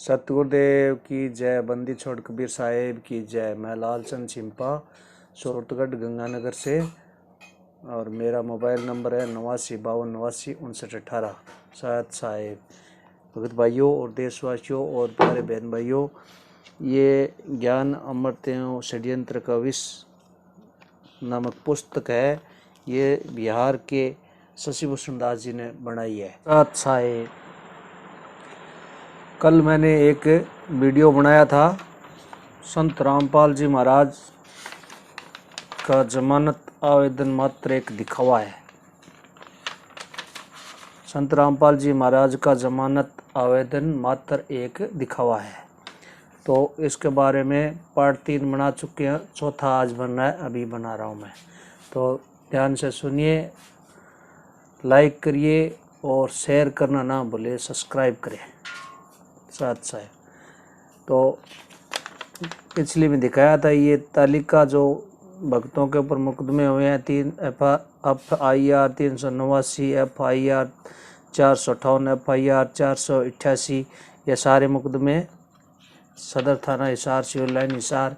सतगुरुदेव की जय। बंदी छोड़ कबीर साहेब की जय। मैं लालचंद छिंपा सोरठगढ़ गंगानगर से और मेरा मोबाइल नंबर है 89 52 89 59 18। सात साहेब भगत भाइयों और देशवासियों और प्यारे बहन भाइयों, ये ज्ञान अमृत एवं षड्यंत्र का विष नामक पुस्तक है। ये बिहार के शशिभूषण दास जी ने बनाई है। सात साहेब, कल मैंने एक वीडियो बनाया था। संत रामपाल जी महाराज का जमानत आवेदन मात्र एक दिखावा है। संत रामपाल जी महाराज का जमानत आवेदन मात्र एक दिखावा है। तो इसके बारे में पार्ट 3 बना चुके हैं, चौथा आज बन रहा है, अभी बना रहा हूँ मैं। तो ध्यान से सुनिए, लाइक करिए और शेयर करना ना भूले, सब्सक्राइब करें। साथ साथ तो पिछली में दिखाया था ये तालिका जो भक्तों के ऊपर मुकदमे हुए हैं। FIR 389, FIR 458, FIR 488, ये सारे मुकदमे सदर थाना हिसार, सिविल लाइन हिसार,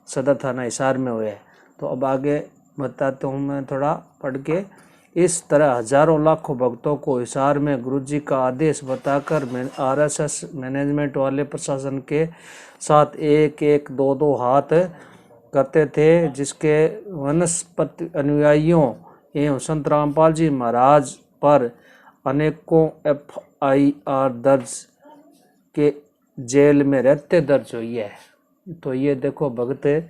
सदर थाना हिसार में हुए हैं। तो अब आगे बताता हूँ मैं थोड़ा पढ़ के। इस तरह हजारों लाखों भक्तों को हिसार में गुरुजी का आदेश बताकर RSS मैनेजमेंट वाले प्रशासन के साथ एक एक दो दो हाथ करते थे, जिसके वनस्पति अनुयायियों एवं संत रामपाल जी महाराज पर अनेकों FIR दर्ज के जेल में रहते दर्ज हुई है। तो ये देखो भगत,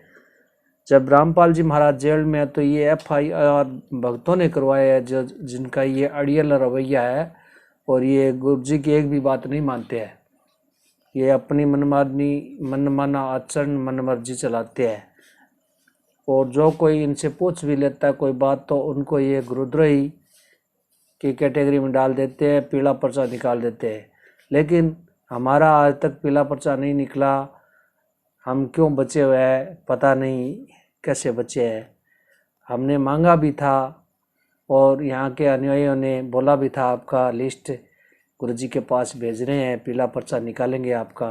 जब रामपाल जी महाराज जेल में है तो ये FIR भक्तों ने करवाया है, जो जिनका ये अड़ियल रवैया है और ये गुरु जी की एक भी बात नहीं मानते हैं। ये अपनी मनमाना आचरण, मनमर्जी चलाते हैं। और जो कोई इनसे पूछ भी लेता है कोई बात, तो उनको ये गुरुद्रोही की कैटेगरी में डाल देते हैं, पीला पर्चा निकाल देते हैं। लेकिन हमारा आज तक पीला पर्चा नहीं निकला। हम क्यों बचे हुए हैं पता नहीं, कैसे बचे हैं। हमने मांगा भी था और यहाँ के अनुयायियों ने बोला भी था, आपका लिस्ट गुरुजी के पास भेज रहे हैं, पीला पर्चा निकालेंगे आपका,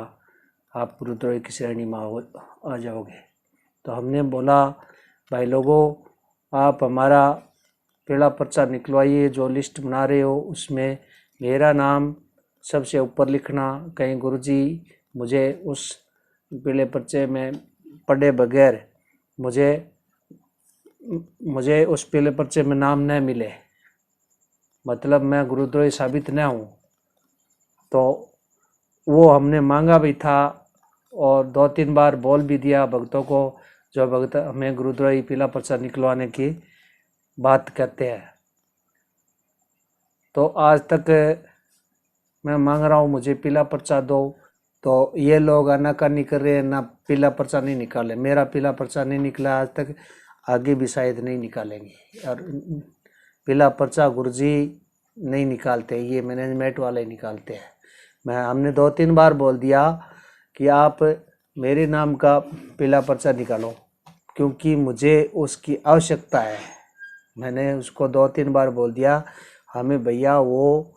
आप गुरुद्रोही की श्रेणी में आ जाओगे। तो हमने बोला, भाई लोगों, आप हमारा पीला पर्चा निकलवाइए, जो लिस्ट बना रहे हो उसमें मेरा नाम सबसे ऊपर लिखना। कहीं गुरुजी मुझे उस पीले पर्चे में पढ़े बगैर मुझे उस पीले पर्चे में नाम न मिले, मतलब मैं गुरुद्रोही साबित न हूँ। तो वो हमने मांगा भी था और 2-3 बार बोल भी दिया भक्तों को, जो भक्त हमें गुरुद्रोही पीला पर्चा निकलवाने की बात कहते हैं। तो आज तक मैं मांग रहा हूँ, मुझे पीला पर्चा दो। तो ये लोग आनाकानी कर रहे हैं, ना पीला पर्चा नहीं निकाले। मेरा पीला पर्चा नहीं निकला आज तक, आगे भी शायद नहीं निकालेंगे। और पीला पर्चा गुरुजी नहीं निकालते, ये मैनेजमेंट वाले निकालते हैं। हमने 2-3 बार बोल दिया कि आप मेरे नाम का पीला पर्चा निकालो, क्योंकि मुझे उसकी आवश्यकता है। मैंने उसको 2-3 बार बोल दिया, हमें भैया वो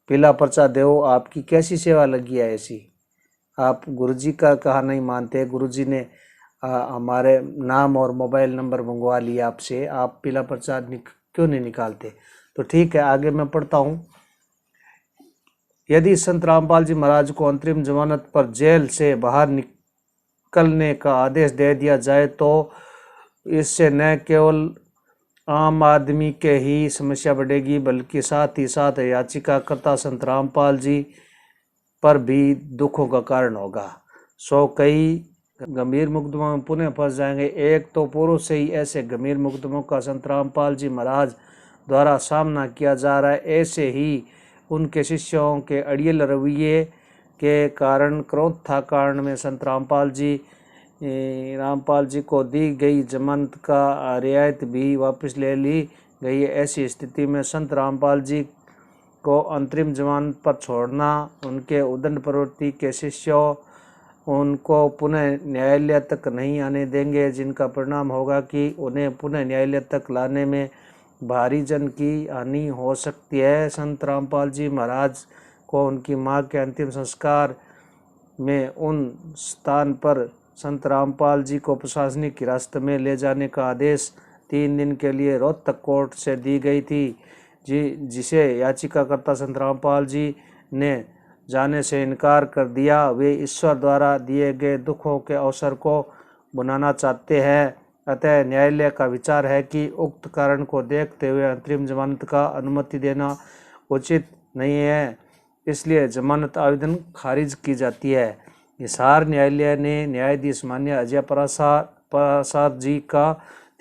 पीला पर्चा दो, आपकी कैसी सेवा लगी है ऐसी। आप गुरुजी का कहा नहीं मानते। गुरुजी ने हमारे नाम और मोबाइल नंबर मंगवा लिया आपसे, आप पीला पर्चा क्यों नहीं निकालते। तो ठीक है, आगे मैं पढ़ता हूँ। यदि संत रामपाल जी महाराज को अंतरिम जमानत पर जेल से बाहर निकलने का आदेश दे दिया जाए, तो इससे न केवल आम आदमी के ही समस्या बढ़ेगी, बल्कि साथ ही साथ याचिकाकर्ता संत रामपाल जी पर भी दुखों का कारण होगा। कई गंभीर मुकदमों में पुनः फंस जाएंगे। एक तो पूर्व से ही ऐसे गंभीर मुकदमों का संत रामपाल जी महाराज द्वारा सामना किया जा रहा है। ऐसे ही उनके शिष्यों के अड़ियल रवैये के कारण क्रोध था कारण में संत रामपाल जी को दी गई जमानत का रियायत भी वापस ले ली गई। ऐसी स्थिति में संत रामपाल जी को अंतरिम जमानत पर छोड़ना, उनके उदंड प्रवृत्ति के शिष्यों उनको पुनः न्यायालय तक नहीं आने देंगे, जिनका परिणाम होगा कि उन्हें पुनः न्यायालय तक लाने में भारी जन की हानि हो सकती है। संत रामपाल जी महाराज को उनकी मां के अंतिम संस्कार में उन स्थान पर संत रामपाल जी को प्रशासनिक हिरासत में ले जाने का आदेश 3 दिन के लिए रोहतक कोर्ट से दी गई थी, जिसे याचिकाकर्ता संत रामपाल जी ने जाने से इनकार कर दिया। वे ईश्वर द्वारा दिए गए दुखों के अवसर को बनाना चाहते हैं, अतः न्यायालय का विचार है कि उक्त कारण को देखते हुए अंतरिम जमानत का अनुमति देना उचित नहीं है, इसलिए जमानत आवेदन खारिज की जाती है। हिसार न्यायालय ने न्यायाधीश माननीय अजय प्रसाद जी का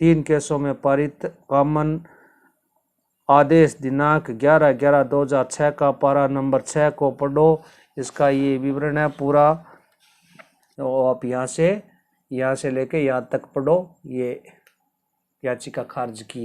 3 केसों में पारित कॉमन आदेश दिनांक 11/11/2006 का पारा नंबर 6 को पढ़ो। इसका ये विवरण है पूरा, तो आप यहाँ से लेके यहाँ तक पढ़ो। ये याचिका खारिज की।